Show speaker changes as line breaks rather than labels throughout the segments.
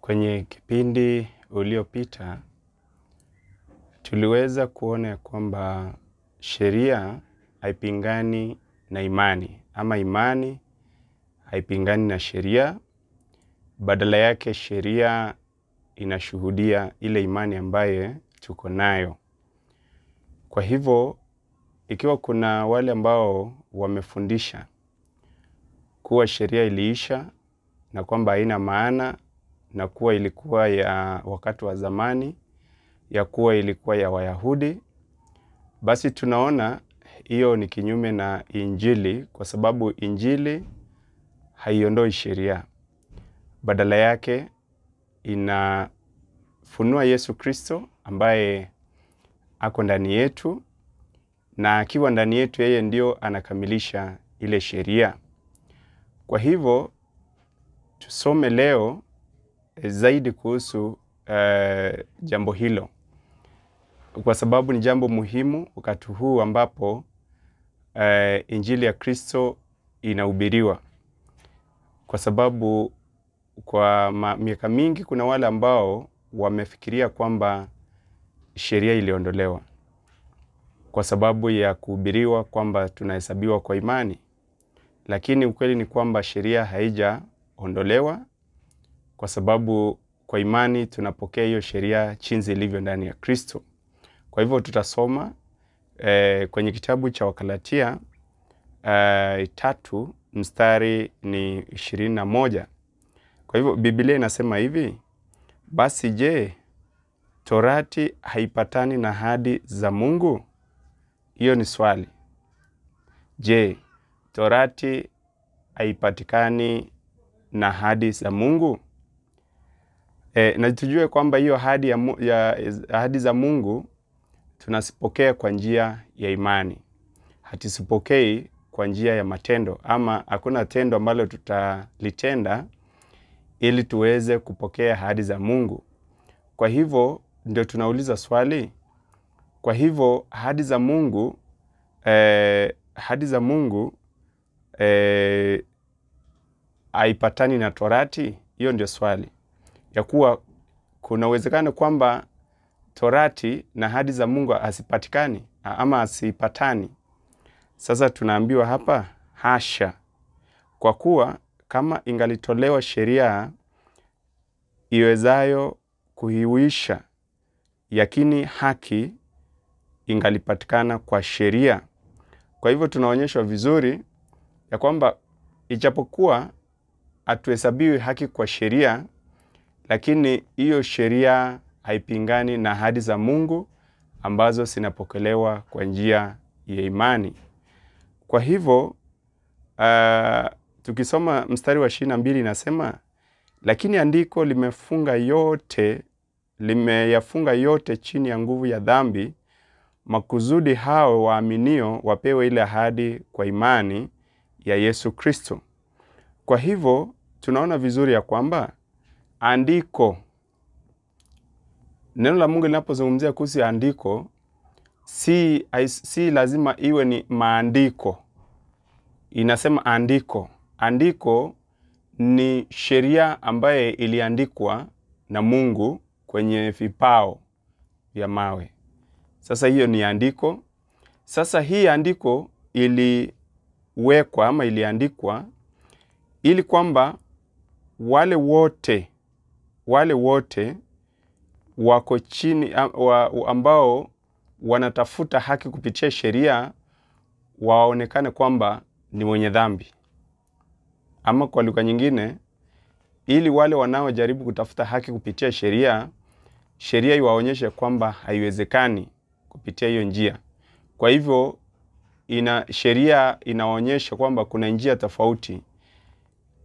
Kwenye kipindi uliopita, tuliweza kuona kwamba sheria haipingani na imani, ama imani haipingani na sheria. Badala yake sheria inashuhudia ile imani ambaye tuko nayo. Kwa hivyo, ikiwa kuna wale ambao wamefundisha kuwa sheria iliisha na kwamba haina maana, na kuwa ilikuwa ya wakati wa zamani, ya kuwa ilikuwa ya Wayahudi, basi tunaona hiyo ni kinyume na Injili, kwa sababu Injili haiondoi sheria. Badala yake inafunua Yesu Kristo ambaye ako ndani yetu, na akiwa ndani yetu yeye ndio anakamilisha ile sheria. Kwa hivyo tusome leo zaidi kuhusu jambo hilo, kwa sababu ni jambo muhimu wakati huu ambapo Injili ya Kristo inahubiriwa. Kwa sababu kwa miaka mingi kuna wale ambao wamefikiria kwamba sheria iliondolewa kwa sababu ya kuhubiriwa kwamba tunahesabiwa kwa imani. Lakini ukweli ni kwamba sheria haijaondolewa, kwa sababu kwa imani tunapokea hiyo sheria jinsi ilivyo ndani ya Kristo. Kwa hivyo tutasoma kwenye kitabu cha Wakalatia 3 mstari ni 21. Kwa hivyo Biblia inasema hivi: basi je, Torati haipatani na ahadi za Mungu? Hiyo ni swali. Je, Torati haipatikani na ahadi za Mungu? Na tujue kwamba hiyo ahadi za Mungu tunasipokea kwa njia ya imani. Hatusipokei kwa njia ya matendo, ama hakuna tendo ambalo tutalitenda ili tuweze kupokea ahadi za Mungu. Kwa hivyo ndio tunauliza swali. Kwa hivyo ahadi za Mungu haipatani na Torati? Hiyo ndio swali. Ya kuwa kuna uwezekano kwamba Torati na ahadi za Mungu hasipatikani ama hasipatani. Sasa tunaambiwa hapa hasha. Kwa kuwa kama ingalitolewa sheria iwezayo kuhiwisha, yakini haki ingalipatikana kwa sheria. Kwa hivyo tunaonyeshwa vizuri ya kwamba ijapokuwa hatuhesabiwi haki kwa sheria, lakini hiyo sheria haipingani na ahadi za Mungu ambazo zinapokelewa kwa njia ya imani. Kwa hivyo tukisoma mstari wa 22 inasema, lakini andiko limeyafunga yote chini ya nguvu ya dhambi, makusudi hao waaminio wapewe ile ahadi kwa imani ya Yesu Kristo. Kwa hivyo tunaona vizuri ya kwamba andiko, neno la Mungu linapozungumzia kuhusu andiko, si lazima iwe ni maandiko. Inasema andiko. Andiko ni sheria ambaye iliandikwa na Mungu kwenye vipao vya mawe. Sasa hiyo ni andiko. Sasa hii andiko iliwekwa ama iliandikwa ili kwamba wale wote wako chini ambao wanatafuta haki kupitia sheria waonekane kwamba ni wenye dhambi. Ama kwa lugha nyingine, ili wale wanaojaribu kutafuta haki kupitia sheria iwaonyeshe kwamba haiwezekani kupitia hiyo njia. Kwa hivyo sheria inaonyesha kwamba kuna njia tofauti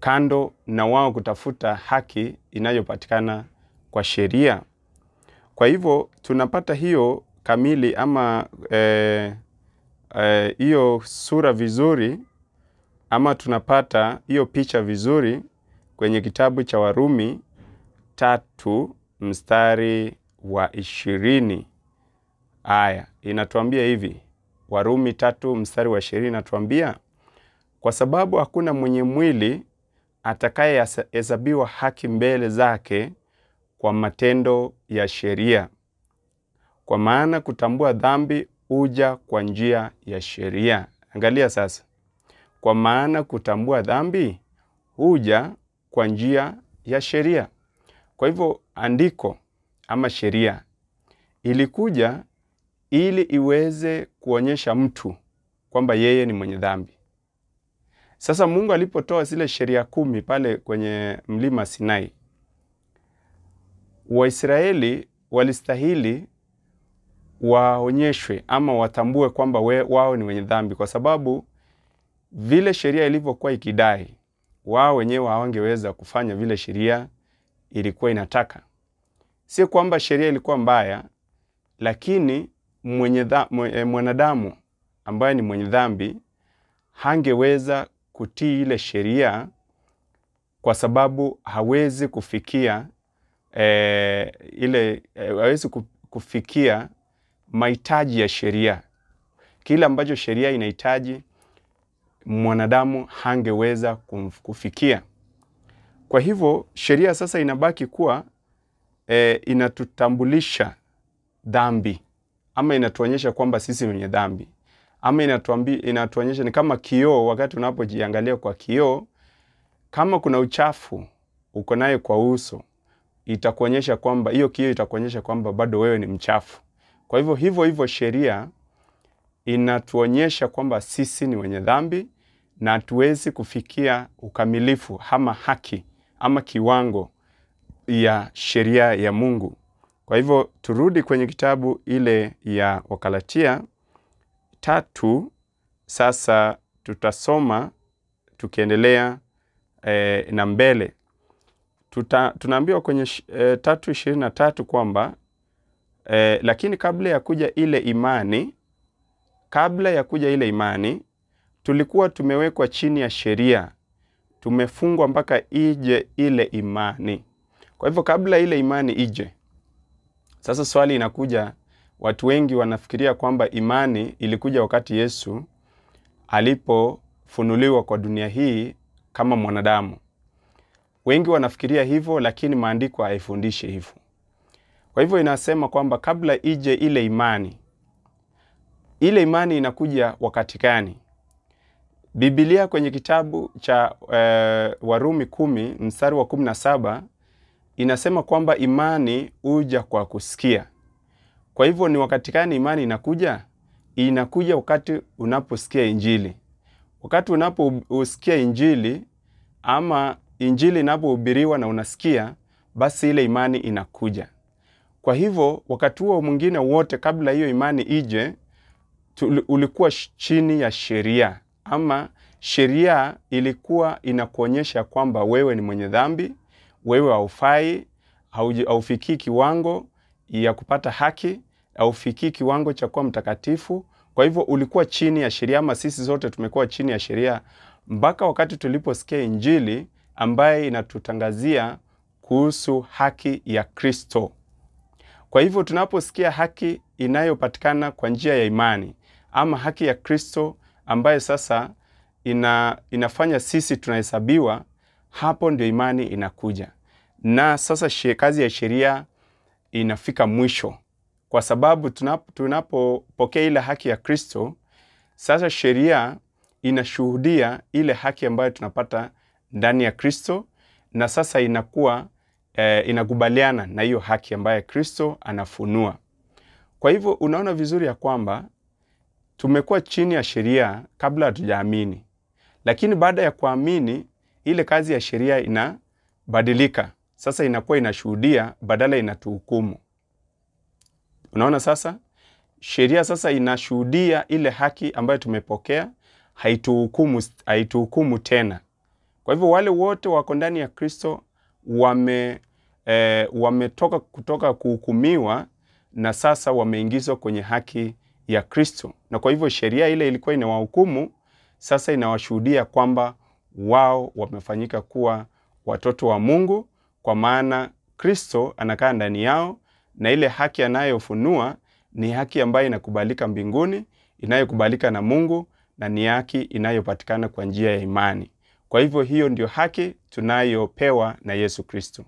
kando na wao kutafuta haki inayopatikana kwa sheria. Kwa hivyo tunapata hiyo kamili ama hiyo sura vizuri, ama tunapata hiyo picha vizuri kwenye kitabu cha Warumi 3 mstari wa 20. Inatuambia hivi. Warumi 3 mstari wa 20 inatuambia, kwa sababu hakuna mwenye mwili atakayehesabiwa haki mbele zake kwa matendo ya sheria. Kwa maana kutambua dhambi huja kwa njia ya sheria. Angalia sasa. Kwa maana kutambua dhambi huja kwa njia ya sheria. Kwa hivyo andiko ama sheria ilikuja ili iweze kuonyesha mtu kwamba yeye ni mwenye dhambi. Sasa Mungu alipotoa zile sheria 10 pale kwenye mlima Sinai, Waisraeli walistahili waonyeshwe ama watambue kwamba wao ni wenye dhambi, kwa sababu vile sheria ilivyokuwa ikidai, wao wenyewe hawangeweza kufanya vile sheria ilikuwa inataka. Si kwamba sheria ilikuwa mbaya, lakini mwanadamu ambaye ni mwenye dhambi hangeweza kutii ile sheria, kwa sababu hawezi kufikia hawezi kufikia mahitaji ya sheria. Kile ambacho sheria inahitaji mwanadamu hangeweza kufikia. Kwa hivyo sheria sasa inabaki kuwa inatutambulisha dhambi, ama inatuonyesha kwamba sisi wenye dhambi, ama inatuonyesha ni kama kioo. Wakati unapojiangalia kwa kioo, kama kuna uchafu uko nayo kwa uso, itakuonyesha kwamba hiyo kioo itakuonyesha kwamba bado wewe ni mchafu. Kwa hivyo sheria inatuonyesha kwamba sisi ni wenye dhambi na hatuwezi kufikia ukamilifu ama haki ama kiwango ya sheria ya Mungu. Kwa hivyo turudi kwenye kitabu ile ya Wagalatia 3. Sasa tutasoma tukiendelea na mbele. Tunaambiwa kwenye 3:23 kwamba lakini kabla ya kuja ile imani, tulikuwa tumewekwa chini ya sheria, tumefungwa mpaka ije ile imani. Kwa hivyo kabla ile imani ije, sasa swali inakuja, watu wengi wanafikiria kwamba imani ilikuja wakati Yesu alipofunuliwa kwa dunia hii kama mwanadamu. Wengi wanafikiria hivyo, lakini maandiko haifundishi hivyo. Kwa hivyo inasema kwamba kabla ije ile imani inakuja wakati gani? Biblia kwenye kitabu cha Warumi 10 mstari wa 17 inasema kwamba imani huja kwa kusikia. Kwa hivyo ni wakati gani imani inakuja? Inakuja wakati unaposikia Injili. Wakati unaposikia Injili ama Injili inapohubiriwa na unasikia, basi ile imani inakuja. Kwa hivyo wakati huo mwingine wote kabla hiyo imani ije, ulikuwa chini ya sheria, ama sheria ilikuwa inakuonyesha kwamba wewe ni mwenye dhambi, wewe haufai, haufikii kiwango ya kupata haki, haufikii kiwango cha kuwa mtakatifu. Kwa hivyo ulikuwa chini ya sheria, ama sisi zote tumekuwa chini ya sheria mpaka wakati tuliposikia Injili ambaye inatutangazia kuhusu haki ya Kristo. Kwa hivyo tunaposikia haki inayopatikana kwa njia ya imani, ama haki ya Kristo ambaye sasa inafanya sisi tunahesabiwa, hapo ndio imani inakuja. Na sasa kazi ya sheria inafika mwisho, kwa sababu tunapopokea ile haki ya Kristo, sasa sheria inashuhudia ile haki ambayo tunapata ndani ya Kristo, na sasa inakuwa inakubaliana na hiyo haki ambayo Kristo anafunua. Kwa hivyo unaona vizuri ya kwamba tumekuwa chini ya sheria kabla hatujaamini, lakini baada ya kuamini ile kazi ya sheria inabadilika. Sasa inakuwa inashuhudia badala inatuhukumu. Unaona sasa? Sheria sasa inashuhudia ile haki ambayo tumepokea, haituhukumu tena. Kwa hivyo wale wote wako ndani ya Kristo wametoka kutoka kuhukumiwa na sasa wameingizwa kwenye haki ya Kristo. Na kwa hivyo sheria ile ilikuwa inawahukumu, sasa inawashuhudia kwamba wao wamefanyika kuwa watoto wa Mungu, kwa maana Kristo anakaa ndani yao, na ile haki anayofunua ni haki ambayo inakubalika mbinguni, inayokubalika na Mungu, na ni haki inayopatikana kwa njia ya imani. Kwa hivyo hiyo ndio haki tunayopewa na Yesu Kristo.